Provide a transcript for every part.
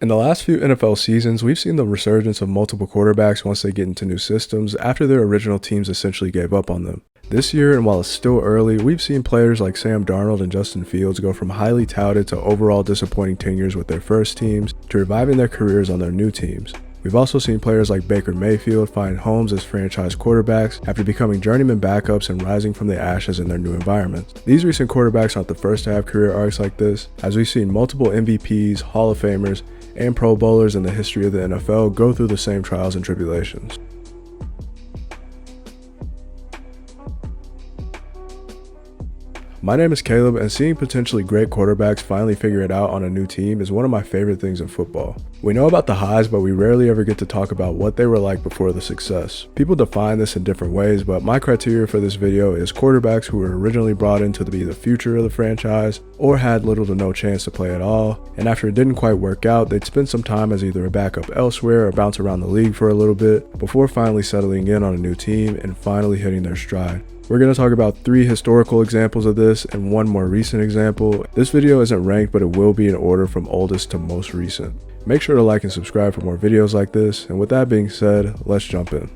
In the last few NFL seasons, we've seen the resurgence of multiple quarterbacks once they get into new systems after their original teams essentially gave up on them. This year, and while it's still early, we've seen players like Sam Darnold and Justin Fields go from highly touted to overall disappointing tenures with their first teams to reviving their careers on their new teams. We've also seen players like Baker Mayfield find homes as franchise quarterbacks after becoming journeyman backups and rising from the ashes in their new environments. These recent quarterbacks aren't the first to have career arcs like this, as we've seen multiple MVPs, Hall of Famers, and Pro Bowlers in the history of the NFL go through the same trials and tribulations. My name is Caleb, and seeing potentially great quarterbacks finally figure it out on a new team is one of my favorite things in football. We know about the highs, but we rarely ever get to talk about what they were like before the success. People define this in different ways, but my criteria for this video is quarterbacks who were originally brought in to be the future of the franchise, or had little to no chance to play at all, and after it didn't quite work out, they'd spend some time as either a backup elsewhere or bounce around the league for a little bit, before finally settling in on a new team and finally hitting their stride. We're going to talk about 3 historical examples of this and 1 more recent example. This video isn't ranked, but it will be in order from oldest to most recent. Make sure to like and subscribe for more videos like this, and with that being said, let's jump in.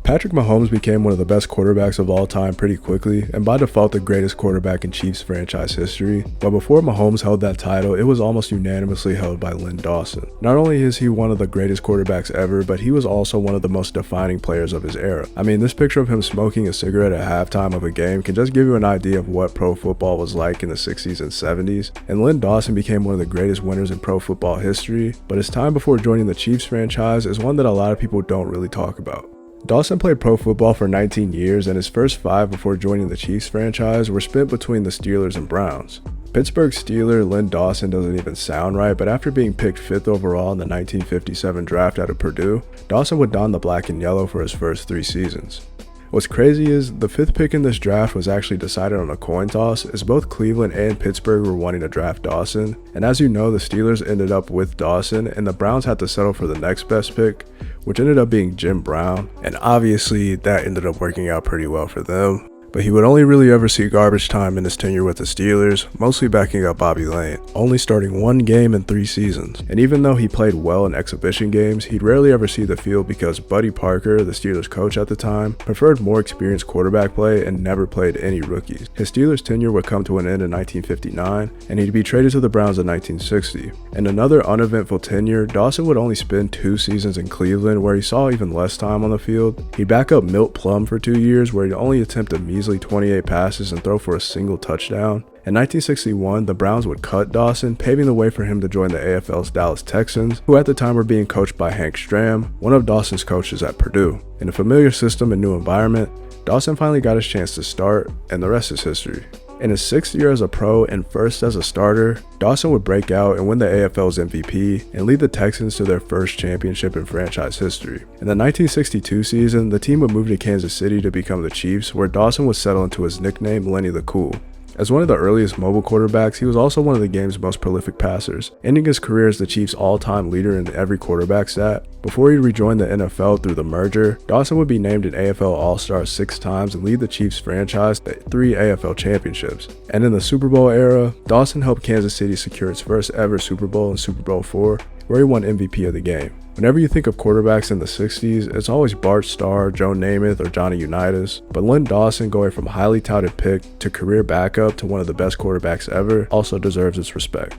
Patrick Mahomes became one of the best quarterbacks of all time pretty quickly, and by default the greatest quarterback in Chiefs franchise history. But before Mahomes held that title, it was almost unanimously held by Lyn Dawson. Not only is he one of the greatest quarterbacks ever, but he was also one of the most defining players of his era. I mean, this picture of him smoking a cigarette at halftime of a game can just give you an idea of what pro football was like in the 60s and 70s, and Lyn Dawson became one of the greatest winners in pro football history, but his time before joining the Chiefs franchise is one that a lot of people don't really talk about. Dawson played pro football for 19 years, and his first 5 before joining the Chiefs franchise were spent between the Steelers and Browns. Pittsburgh Steeler Lyn Dawson doesn't even sound right, but after being picked 5th overall in the 1957 draft out of Purdue, Dawson would don the black and yellow for his first 3 seasons. What's crazy is the 5th pick in this draft was actually decided on a coin toss, as both Cleveland and Pittsburgh were wanting to draft Dawson, and as you know, the Steelers ended up with Dawson and the Browns had to settle for the next best pick, which ended up being Jim Brown, and obviously that ended up working out pretty well for them. But he would only really ever see garbage time in his tenure with the Steelers, mostly backing up Bobby Lane, only starting 1 game in 3 seasons. And even though he played well in exhibition games, he'd rarely ever see the field because Buddy Parker, the Steelers coach at the time, preferred more experienced quarterback play and never played any rookies. His Steelers tenure would come to an end in 1959, and he'd be traded to the Browns in 1960. In another uneventful tenure, Dawson would only spend 2 seasons in Cleveland, where he saw even less time on the field. He'd back up Milt Plum for 2 years, where he'd only attempt a measly 28 passes and throw for a single touchdown. In 1961, the Browns would cut Dawson, paving the way for him to join the AFL's Dallas Texans, who at the time were being coached by Hank Stram, one of Dawson's coaches at Purdue. In a familiar system and new environment, Dawson finally got his chance to start, and the rest is history. In his 6th year as a pro and first as a starter, Dawson would break out and win the AFL's MVP and lead the Texans to their first championship in franchise history. In the 1962 season, the team would move to Kansas City to become the Chiefs, where Dawson would settle into his nickname Lenny the Cool. As one of the earliest mobile quarterbacks, he was also one of the game's most prolific passers, ending his career as the Chiefs' all-time leader in every quarterback stat. Before he rejoined the NFL through the merger, Dawson would be named an AFL All-Star 6 times and lead the Chiefs franchise to 3 AFL championships. And in the Super Bowl era, Dawson helped Kansas City secure its first ever Super Bowl in Super Bowl IV, where he won MVP of the game. Whenever you think of quarterbacks in the 60s, it's always Bart Starr, Joe Namath, or Johnny Unitas, but Lyn Dawson, going from highly touted pick to career backup to one of the best quarterbacks ever, also deserves its respect.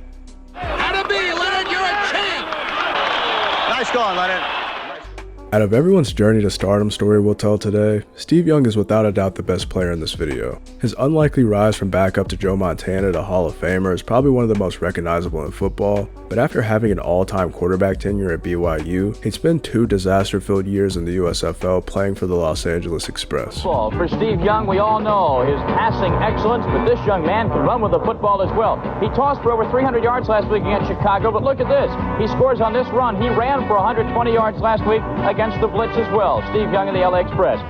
Out of B, Leonard, you're a champ! Nice going, Leonard. Out of everyone's journey to stardom story we'll tell today, Steve Young is without a doubt the best player in this video. His unlikely rise from backup to Joe Montana to Hall of Famer is probably one of the most recognizable in football, but after having an all-time quarterback tenure at BYU, he'd spent 2 disaster-filled years in the USFL playing for the Los Angeles Express. For Steve Young, we all know his passing excellence, but this young man can run with the football as well. He tossed for over 300 yards last week against Chicago, but look at this. He scores on this run. He ran for 120 yards last week against the blitz as well. Steve Young in the LA Express.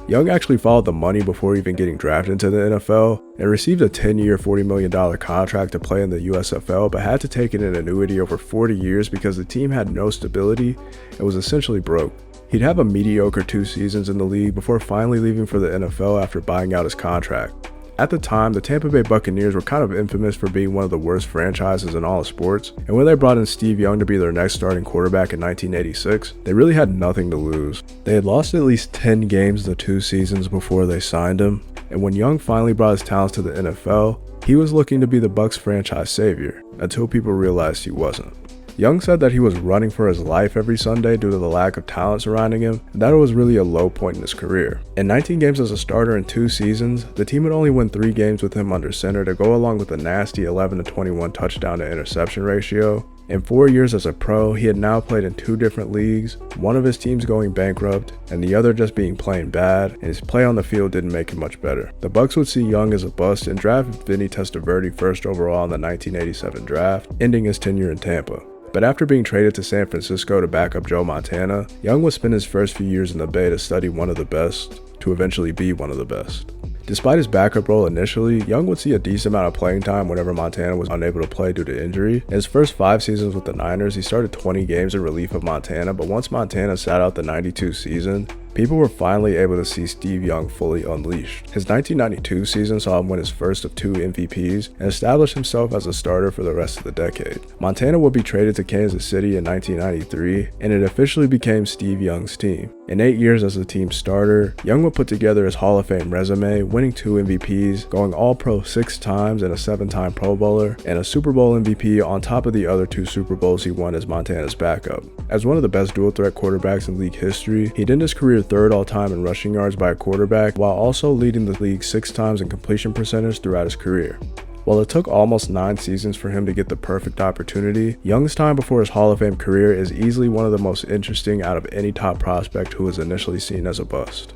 Young actually followed the money before even getting drafted into the NFL and received a 10-year, $40 million contract to play in the USFL, but had to take in an annuity over 40 years because the team had no stability and was essentially broke. He'd have a mediocre 2 seasons in the league before finally leaving for the NFL after buying out his contract. At the time, the Tampa Bay Buccaneers were kind of infamous for being one of the worst franchises in all of sports, and when they brought in Steve Young to be their next starting quarterback in 1986, they really had nothing to lose. They had lost at least 10 games the 2 seasons before they signed him, and when Young finally brought his talents to the NFL, he was looking to be the Bucs franchise savior, until people realized he wasn't. Young said that he was running for his life every Sunday due to the lack of talent surrounding him, and that it was really a low point in his career. In 19 games as a starter in 2 seasons, the team would only win 3 games with him under center to go along with a nasty 11-21 touchdown to interception ratio. In 4 years as a pro, he had now played in 2 different leagues, one of his teams going bankrupt, and the other just being plain bad, and his play on the field didn't make it much better. The Bucs would see Young as a bust and draft Vinny Testaverde first overall in the 1987 draft, ending his tenure in Tampa. But after being traded to San Francisco to back up Joe Montana, Young would spend his first few years in the Bay to study one of the best, to eventually be one of the best. Despite his backup role initially, Young would see a decent amount of playing time whenever Montana was unable to play due to injury. In his first 5 seasons with the Niners, he started 20 games in relief of Montana, but once Montana sat out the 92 season, people were finally able to see Steve Young fully unleashed. His 1992 season saw him win his first of 2 MVPs and establish himself as a starter for the rest of the decade. Montana would be traded to Kansas City in 1993, and it officially became Steve Young's team. In 8 years as the team's starter, Young would put together his Hall of Fame resume, winning 2 MVPs, going All-Pro 6 times and a 7-time Pro Bowler, and a Super Bowl MVP on top of the other 2 Super Bowls he won as Montana's backup. As one of the best dual-threat quarterbacks in league history, he'd end his career 3rd all-time in rushing yards by a quarterback, while also leading the league 6 times in completion percentage throughout his career. While it took almost 9 seasons for him to get the perfect opportunity, Young's time before his Hall of Fame career is easily one of the most interesting out of any top prospect who was initially seen as a bust.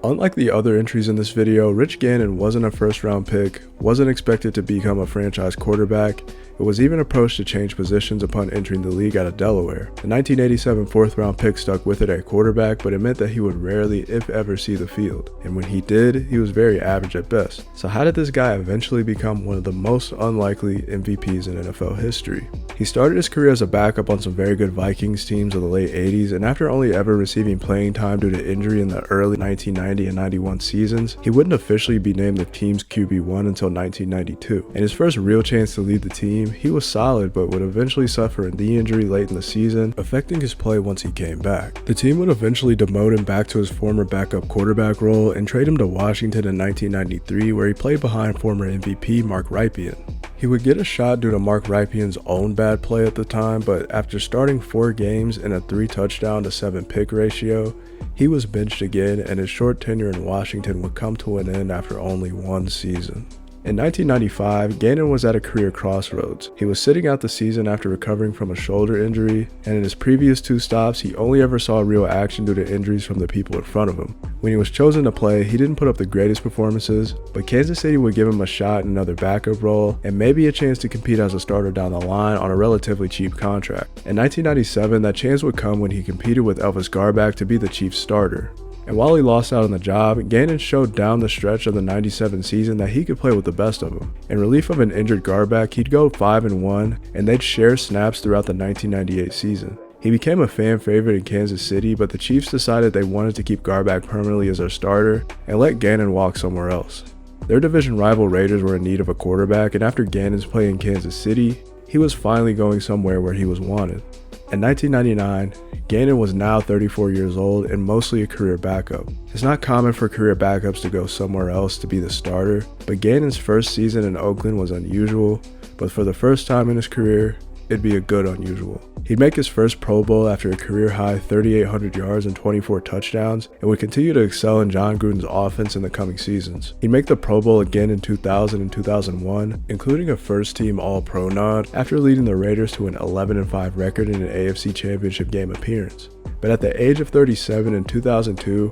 Unlike the other entries in this video, Rich Gannon wasn't a first-round pick, wasn't expected to become a franchise quarterback, and was even approached to change positions upon entering the league out of Delaware. The 1987 4th-round pick stuck with it at quarterback, but it meant that he would rarely, if ever, see the field. And when he did, he was very average at best. So how did this guy eventually become one of the most unlikely MVPs in NFL history? He started his career as a backup on some very good Vikings teams of the late 80s, and after only ever receiving playing time due to injury in the early 1990 and 91 seasons, he wouldn't officially be named the team's QB1 until 1992. In his first real chance to lead the team, he was solid but would eventually suffer a knee injury late in the season, affecting his play once he came back. The team would eventually demote him back to his former backup quarterback role and trade him to Washington in 1993, where he played behind former MVP Mark Rypien. He would get a shot due to Mark Rypien's own bad play at the time, but after starting 4 games and a 3 touchdown to 7 pick ratio, he was benched again, and his short tenure in Washington would come to an end after only 1 season. In 1995, Gannon was at a career crossroads. He was sitting out the season after recovering from a shoulder injury, and in his previous 2 stops, he only ever saw real action due to injuries from the people in front of him. When he was chosen to play, he didn't put up the greatest performances, but Kansas City would give him a shot in another backup role, and maybe a chance to compete as a starter down the line on a relatively cheap contract. In 1997, that chance would come when he competed with Elvis Grbac to be the Chiefs starter. And while he lost out on the job, Gannon showed down the stretch of the 97 season that he could play with the best of them. In relief of an injured Grbac, he'd go 5-1, and they'd share snaps throughout the 1998 season. He became a fan favorite in Kansas City, but the Chiefs decided they wanted to keep Grbac permanently as their starter and let Gannon walk somewhere else. Their division rival Raiders were in need of a quarterback, and after Gannon's play in Kansas City, he was finally going somewhere where he was wanted. In 1999, Gannon was now 34 years old and mostly a career backup. It's not common for career backups to go somewhere else to be the starter, but Gannon's first season in Oakland was unusual, but for the first time in his career, it'd be a good unusual. He'd make his first Pro Bowl after a career-high 3,800 yards and 24 touchdowns, and would continue to excel in John Gruden's offense in the coming seasons. He'd make the Pro Bowl again in 2000 and 2001, including a first-team All-Pro nod after leading the Raiders to an 11-5 record in an AFC Championship game appearance. But at the age of 37 in 2002,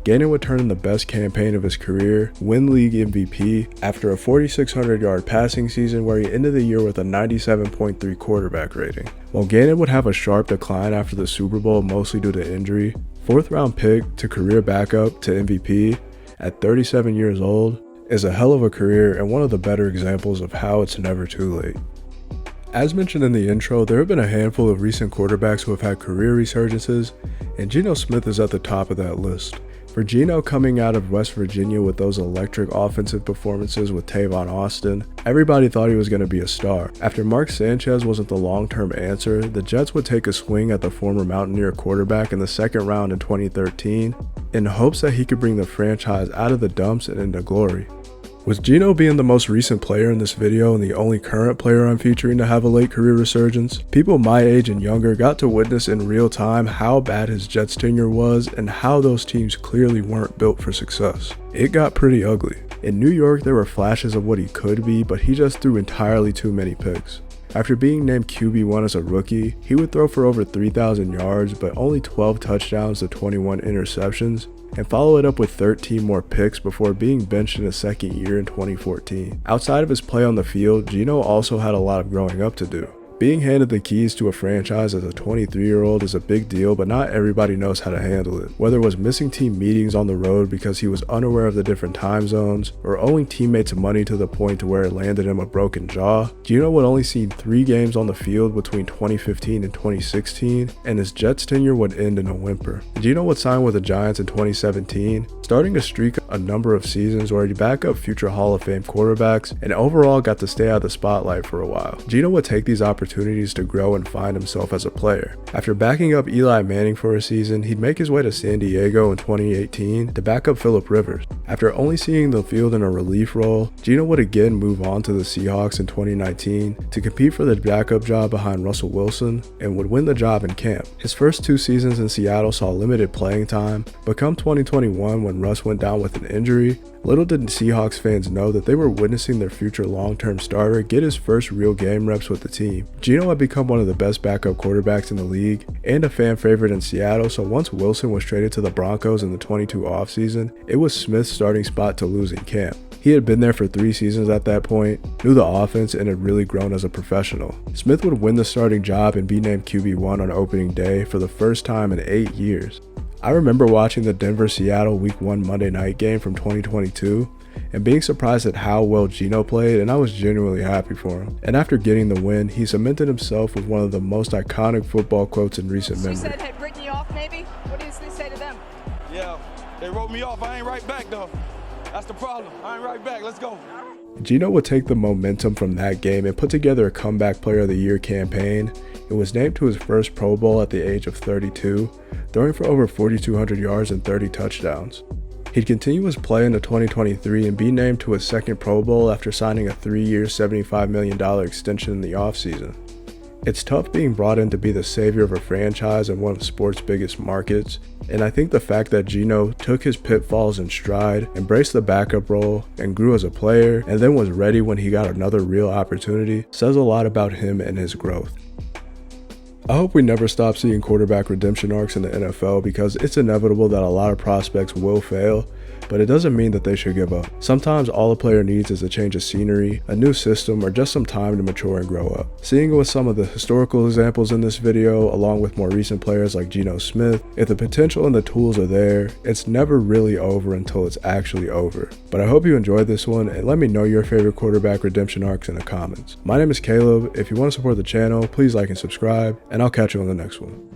Gannon would turn in the best campaign of his career, win league MVP, after a 4,600-yard passing season where he ended the year with a 97.3 quarterback rating. While Gannon would have a sharp decline after the Super Bowl mostly due to injury, 4th-round pick to career backup to MVP at 37 years old is a hell of a career and one of the better examples of how it's never too late. As mentioned in the intro, there have been a handful of recent quarterbacks who have had career resurgences, and Gino Smith is at the top of that list. For Gino coming out of West Virginia with those electric offensive performances with Tavon Austin, everybody thought he was going to be a star. After Mark Sanchez wasn't the long-term answer, the Jets would take a swing at the former Mountaineer quarterback in the second round in 2013 in hopes that he could bring the franchise out of the dumps and into glory. With Gino being the most recent player in this video and the only current player I'm featuring to have a late career resurgence, people my age and younger got to witness in real time how bad his Jets tenure was and how those teams clearly weren't built for success. It got pretty ugly. In New York, there were flashes of what he could be, but he just threw entirely too many picks. After being named QB1 as a rookie, he would throw for over 3,000 yards, but only 12 touchdowns to 21 interceptions, and follow it up with 13 more picks before being benched in his second year in 2014. Outside of his play on the field, Gino also had a lot of growing up to do. Being handed the keys to a franchise as a 23-year-old is a big deal, but not everybody knows how to handle it. Whether it was missing team meetings on the road because he was unaware of the different time zones, or owing teammates money to the point to where it landed him a broken jaw, Gino would only see 3 games on the field between 2015 and 2016, and his Jets tenure would end in a whimper. Gino would sign with the Giants in 2017, starting a streak a number of seasons where he'd back up future Hall of Fame quarterbacks, and overall got to stay out of the spotlight for a while. Gino would take these opportunities to grow and find himself as a player. After backing up Eli Manning for a season, he'd make his way to San Diego in 2018 to back up Phillip Rivers. After only seeing the field in a relief role, Gino would again move on to the Seahawks in 2019 to compete for the backup job behind Russell Wilson and would win the job in camp. His first 2 seasons in Seattle saw limited playing time, but come 2021 when Russ went down with an injury, little did Seahawks fans know that they were witnessing their future long-term starter get his first real game reps with the team. Gino had become one of the best backup quarterbacks in the league and a fan favorite in Seattle, so once Wilson was traded to the Broncos in the 22 offseason, it was Smith's starting spot to lose in camp. He had been there for 3 seasons at that point, knew the offense, and had really grown as a professional. Smith would win the starting job and be named QB1 on opening day for the first time in 8 years. I remember watching the Denver-Seattle Week 1 Monday night game from 2022 and being surprised at how well Gino played, and I was genuinely happy for him. And after getting the win, he cemented himself with one of the most iconic football quotes in recent memory. She said, "Had written you off maybe?" What did they say to them? Yeah, they wrote me off. I ain't right back though. That's the problem. I ain't right back. Let's go. Gino would take the momentum from that game and put together a Comeback Player of the Year campaign and was named to his first Pro Bowl at the age of 32, throwing for over 4,200 yards and 30 touchdowns. He'd continue his play into 2023 and be named to his second Pro Bowl after signing a 3-year, $75 million extension in the offseason. It's tough being brought in to be the savior of a franchise in one of sports' biggest markets, and I think the fact that Gino took his pitfalls in stride, embraced the backup role, and grew as a player, and then was ready when he got another real opportunity, says a lot about him and his growth. I hope we never stop seeing quarterback redemption arcs in the NFL because it's inevitable that a lot of prospects will fail, but it doesn't mean that they should give up. Sometimes all a player needs is a change of scenery, a new system, or just some time to mature and grow up. Seeing it with some of the historical examples in this video, along with more recent players like Gino Smith, if the potential and the tools are there, it's never really over until it's actually over. But I hope you enjoyed this one, and let me know your favorite quarterback redemption arcs in the comments. My name is Caleb. If you want to support the channel, please like and subscribe, and I'll catch you on the next one.